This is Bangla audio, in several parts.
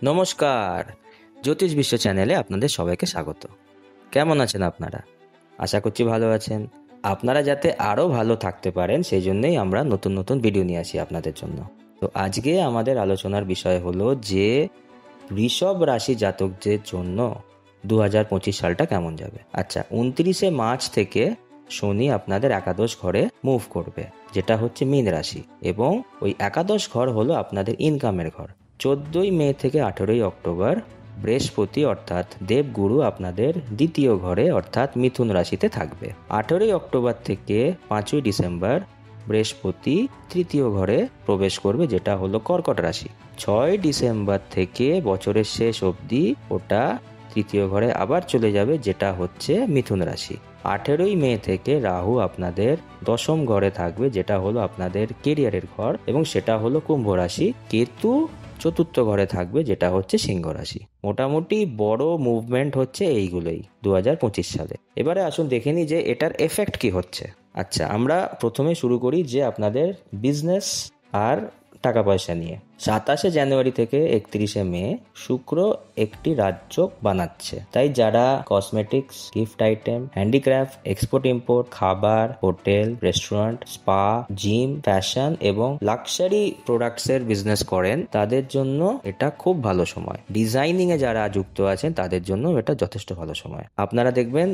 নমস্কার, জ্যোতিষ বিশ্ব চ্যানেলে আপনাদের সবাইকে স্বাগত। কেমন আছেন আপনারা? আশা করছি ভালো আছেন। আপনারা যাতে আরও ভালো থাকতে পারেন সেই জন্যই আমরা নতুন নতুন ভিডিও নিয়ে আসি আপনাদের জন্য। তো আজকে আমাদের আলোচনার বিষয় হলো যে বৃষভ রাশি জাতকদের জন্য 2025 সালটা কেমন যাবে। আচ্ছা, 29শে মার্চ থেকে শনি আপনাদের একাদশ ঘরে মুভ করবে, যেটা হচ্ছে মীন রাশি, এবং ওই একাদশ ঘর হলো আপনাদের ইনকামের ঘর। 14ই মে থেকে 18ই অক্টোবর বৃহস্পতি অর্থাৎ দেবগুরু আপনাদের দ্বিতীয় ঘরে অর্থাৎ মিথুন রাশিতে থাকবে। 18ই অক্টোবর থেকে 5ই ডিসেম্বর বৃহস্পতি তৃতীয় ঘরে প্রবেশ করবে, যেটা হলো কর্কট রাশি। 6ই ডিসেম্বর থেকে বছরের শেষ অবধি ওটা তৃতীয় ঘরে আবার চলে যাবে, যেটা হচ্ছে মিথুন রাশি। 18ই মে থেকে রাহু আপনাদের দশম ঘরে থাকবে, যেটা হলো আপনাদের কেরিয়ারের ঘর, এবং সেটা হলো কুম্ভ রাশি। কেতু চতুর্থ ঘরে থাকবে, যেটা হচ্ছে সিংহ রাশি। মোটামুটি বড় মুভমেন্ট হচ্ছে এইগুলোই 2025 সালে। এবারে আসুন দেখে নিই যে এটার এফেক্ট কি হচ্ছে। আচ্ছা, আমরা প্রথমে শুরু করি যে আপনাদের বিজনেস আর টাকা পয়সা নিয়ে। 27শে জানুয়ারি থেকে 31শে মে শুক্র একটি রাজযোগ বানাচ্ছে, তাই যারা cosmetics, gift item, handicraft, export import, খাবার, hotel, restaurant, spa, gym, fashion এবং লাক্সারি প্রোডাক্টসের বিজনেস করেন তাদের জন্য এটা খুব ভালো সময়। ডিজাইনিং এ যারা যুক্ত আছেন তাদের জন্য এটা যথেষ্ট ভালো সময়। আপনারা দেখবেন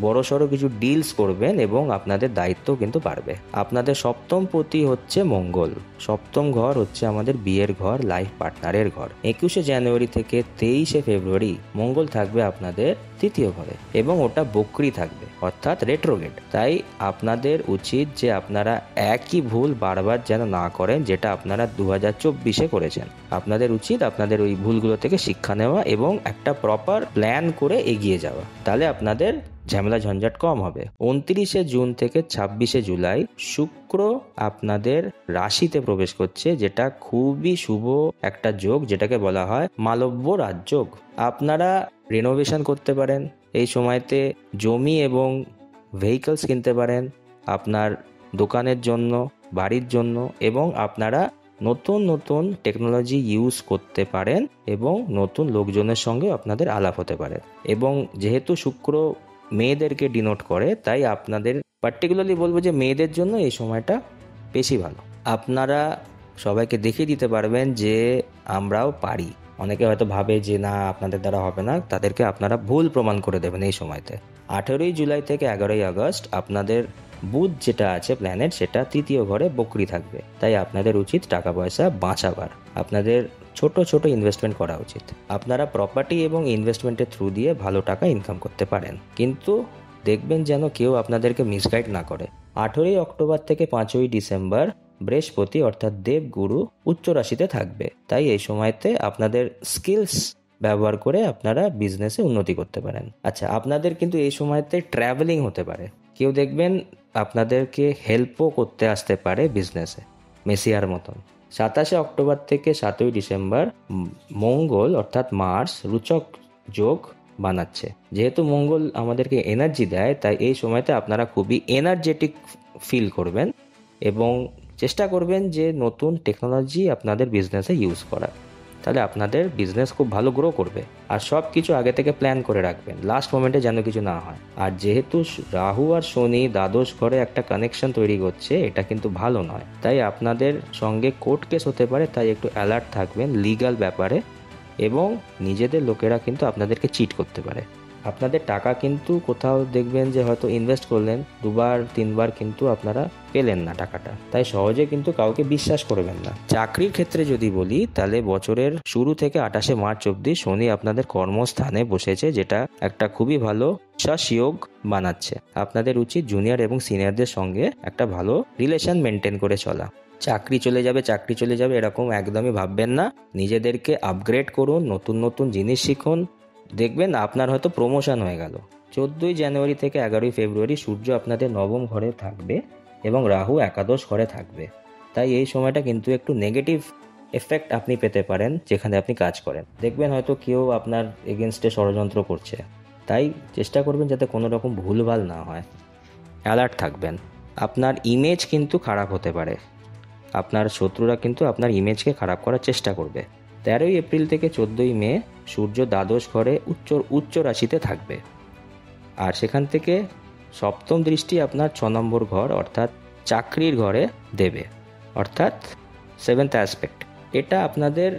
বড় সড়ো কিছু ডিলস করবেন এবং আপনাদের দায়িত্ব কিন্তু বাড়বে। আপনাদের সপ্তম পতি হচ্ছে মঙ্গল। সপ্তম ঘর হচ্ছে আমাদের বিয়ের ঘর, লাইফ পার্টনারের ঘর। 21শে জানুয়ারি থেকে 23শে ফেব্রুয়ারি মঙ্গল থাকবে আপনাদের তৃতীয় ঘরে, এবং ওটা বক্রি থাকবে অর্থাৎ রেট্রোগেট। তাই আপনাদের উচিত যে আপনারা একই ভুল বারবার যেন না করেন যেটা আপনারা 2024-এ করেছেন। আপনাদের উচিত আপনাদের ওই ভুলগুলো থেকে শিক্ষা নেওয়া এবং একটা প্রপার প্ল্যান করে এগিয়ে যাওয়া, তাহলে আপনাদের ঝামেলা ঝঞ্ঝাট কম হবে। 29শে জুন থেকে 26শে জুলাই শুক্র আপনাদের রাশিতে প্রবেশ করছে, যেটা খুবই শুভ একটা যোগ, যেটাকে বলা হয় মালব্য রাজযোগ। আপনারা রিনোভেশন করতে পারেন এই সময়তে, জমি এবং ভেহিকলস কিনতে পারেন আপনার দোকানের জন্য, বাড়ির জন্য, এবং আপনারা নতুন নতুন টেকনোলজি ইউজ করতে পারেন এবং নতুন লোকজনের সঙ্গে আপনাদের আলাপ হতে পারে। এবং যেহেতু শুক্র মেয়েদেরকে ডিনোট করে, তাই আপনাদের পার্টিকুলারলি বলবো যে মেয়েদের জন্য এই সময়টা বেশি ভালো। আপনারা সবাইকে দেখিয়ে দিতে পারবেন যে আমরাও পারি। অনেকে হয়তো ভাবে যে না আপনাদের দ্বারা হবে না, তাদেরকে আপনারা ভুল প্রমাণ করে দেবেন এই সময়তে। 18ই জুলাই থেকে 11ই আগস্ট আপনাদের বুধ যেটা আছে প্ল্যানেট, সেটা তৃতীয় ঘরে বক্রি থাকবে, তাই আপনাদের উচিত টাকা পয়সা বাঁচাবার। আপনাদের ছোট ছোট ইনভেস্টমেন্ট করা উচিত। আপনারা প্রপার্টি এবং ইনভেস্টমেন্টের থ্রু দিয়ে ভালো টাকা ইনকাম করতে পারেন, কিন্তু দেখবেন যেন কেউ আপনাদেরকে মিসগাইড না করে। 18ই অক্টোবর থেকে 5ই ডিসেম্বর বৃহস্পতি অর্থাৎ দেবগুরু উচ্চ রাশিতে থাকবে, তাই এই সময়তে আপনাদের স্কিলস ব্যবহার করে আপনারা বিজনেসে উন্নতি করতে পারেন। আচ্ছা, আপনাদের কিন্তু এই সময়তে ট্রাভেলিং হতে পারে। কেউ দেখবেন আপনাদেরকে হেল্পও করতে আসতে পারে বিজনেসে, মেসিয়ার মতন। 27শে অক্টোবর থেকে 7ই ডিসেম্বর মঙ্গল অর্থাৎ মার্স রুচক যোগ বানাচ্ছে। যেহেতু মঙ্গল আমাদেরকে এনার্জি দেয়, তাই এই সময়তে আপনারা খুবই এনার্জেটিক ফিল করবেন এবং চেষ্টা করবেন যে নতুন টেকনোলজি আপনাদের বিজনেসে ইউজ করা, তাহলে আপনাদের বিজনেস খুব ভালো গ্রো করবে। আর সব কিছু আগে থেকে প্ল্যান করে রাখবেন, লাস্ট মোমেন্টে যেন কিছু না হয়। আর যেহেতু রাহু আর শনি দ্বাদশ ঘরে একটা কানেকশন তৈরি করছে, এটা কিন্তু ভালো নয়, তাই আপনাদের সঙ্গে কোর্ট কেস হতে পারে, তাই একটু অ্যালার্ট থাকবেন লিগ্যাল ব্যাপারে। এবং নিজেদের লোকেরা কিন্তু আপনাদেরকে চিট করতে পারে। আপনাদের টাকা কিন্তু কোথাও দেখবেন যে হয়তো ইনভেস্ট করলেন, 2-3বার কিন্তু আপনারা পেলেন না টাকাটা, তাই সহজে কিন্তু কাউকে বিশ্বাস করবেন না। চাকরির ক্ষেত্রে যদি বলি, তাহলে বছরের শুরু থেকে 28শে মার্চ অবধি শনি আপনাদের কর্মস্থানে বসেছে, যেটা একটা খুবই ভালো যোগ বানাচ্ছে। আপনাদের উচিত জুনিয়র এবং সিনিয়রদের সঙ্গে একটা ভালো রিলেশন মেনটেন করে চলা। চাকরি চলে যাবে এরকম একদমই ভাববেন না। নিজেদেরকে আপগ্রেড করুন, নতুন নতুন জিনিস শিখুন, দেখবেন আপনার হয়তো প্রমোশন হয়ে গেল। 14ই জানুয়ারি থেকে 11ই ফেব্রুয়ারি সূর্য আপনাদের নবম ঘরে থাকবে এবং রাহু একাদশ ঘরে থাকবে, তাই এই সময়টা কিন্তু একটু নেগেটিভ এফেক্ট আপনি পেতে পারেন যেখানে আপনি কাজ করেন। দেখবেন হয়তো কেউ আপনার এগেনস্টে ষড়যন্ত্র করছে, তাই চেষ্টা করবেন যাতে কোনো রকম ভুলভাল না হয়। অ্যালার্ট থাকবেন। আপনার ইমেজ কিন্তু খারাপ হতে পারে, আপনার শত্রুরা কিন্তু আপনার ইমেজকে খারাপ করার চেষ্টা করবে, 13ই এপ্রিল থেকে 14ই মে সূর্য দ্বাদশ ঘরে উচ্চ রাশিতে থাকবে, আর সেখান থেকে সপ্তম দৃষ্টি আপনার 6 নম্বর ঘর অর্থাৎ চাকরির ঘরে দেবে, অর্থাৎ 7th অ্যাসপেক্ট। এটা আপনাদের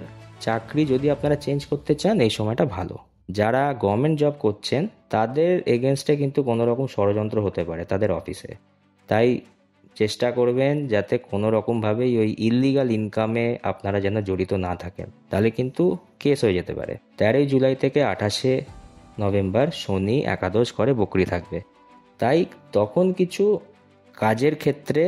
চাকরি যদি আপনারা চেঞ্জ করতে চান এই সময়টা ভালো। যারা গভর্নমেন্ট জব করছেন তাদের এগেনস্টে কিন্তু কোনো রকম ষড়যন্ত্র হতে পারে তাদের অফিসে, তাই চেষ্টা করবেন যাতে কোনো রকমভাবেই ওই ইললিগাল ইনকামে আপনারা যেন জড়িত না থাকেন, তাহলে কিন্তু কেস হয়ে যেতে পারে। 13ই জুলাই থেকে 28শে নভেম্বর শনি একাদশ ঘরে বকরি থাকবে, তাই তখন কিছু কাজের ক্ষেত্রে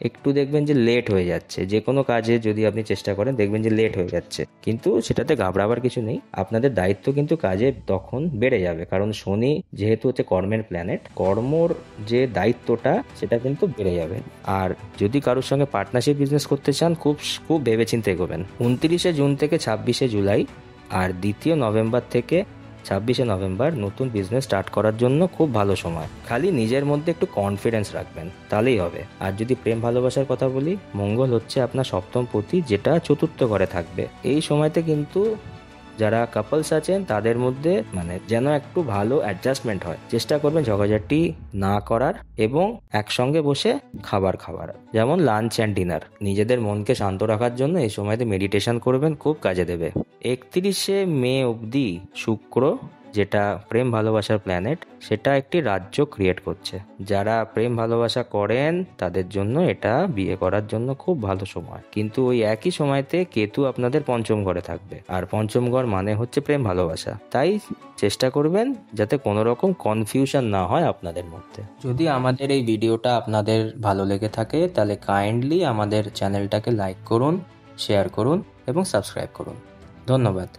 একটু দেখবেন যে লেট হয়ে যাচ্ছে। যে কোনো কাজে যদি আপনি চেষ্টা করেন দেখবেন যে লেট হয়ে যাচ্ছে, কিন্তু সেটাতে ঘাবড়াবার কিছু নেই। আপনাদের দায়িত্ব কিন্তু কাজে তখন বেড়ে যাবে, কারণ শনি যেহেতু হচ্ছে কর্মের প্ল্যানেট, কর্মর যে দায়িত্বটা সেটা কিন্তু বেড়ে যাবে। আর যদি কারোর সঙ্গে পার্টনারশিপ বিজনেস করতে চান খুব খুব ভেবেচিন্তে এগোবেন। 29শে জুন থেকে 26শে জুলাই আর 2 নভেম্বর থেকে 26শে নভেম্বর নতুন বিজনেস স্টার্ট করার জন্য খুব ভালো সময়। খালি নিজের মধ্যে একটু কনফিডেন্স রাখবেন, তাহলেই হবে। আর যদি প্রেম ভালোবাসার কথা বলি, মঙ্গল হচ্ছে আপনার সপ্তম পতি, যেটা চতুর্থ ঘরে থাকবে। এই সময়তে কিন্তু যারা কাপলস আছেন তাদের মধ্যে যেন একটু ভালো অ্যাডজাস্টমেন্ট হয়। চেষ্টা করবেন ঝগড়াঝাটি না করার এবং একসঙ্গে বসে খাবার খাওয়ার, যেমন লাঞ্চ অ্যান্ড ডিনার। নিজেদের মনকে শান্ত রাখার জন্য এই সময়তে মেডিটেশন করবেন, খুব কাজে দেবে। 31শে মে অবধি শুক্র, যেটা প্রেম ভালোবাসার প্ল্যানেট, সেটা একটি রাজ্য ক্রিয়েট করছে। যারা প্রেম ভালোবাসা করেন তাদের জন্য এটা বিয়ে করার জন্য খুব ভালো সময়, কিন্তু ওই একই সময়তে কেতু আপনাদের পঞ্চম ঘরে থাকবে, আর পঞ্চম ঘর মানে হচ্ছে প্রেম ভালোবাসা। তাই চেষ্টা করবেন যাতে কোনো রকম কনফিউশন না হয় আপনাদের মধ্যে। যদি আমাদের এই ভিডিওটা আপনাদের ভালো লেগে থাকে তাহলে কাইন্ডলি আমাদের চ্যানেলটাকে লাইক করুন, শেয়ার করুন এবং সাবস্ক্রাইব করুন। ধন্যবাদ।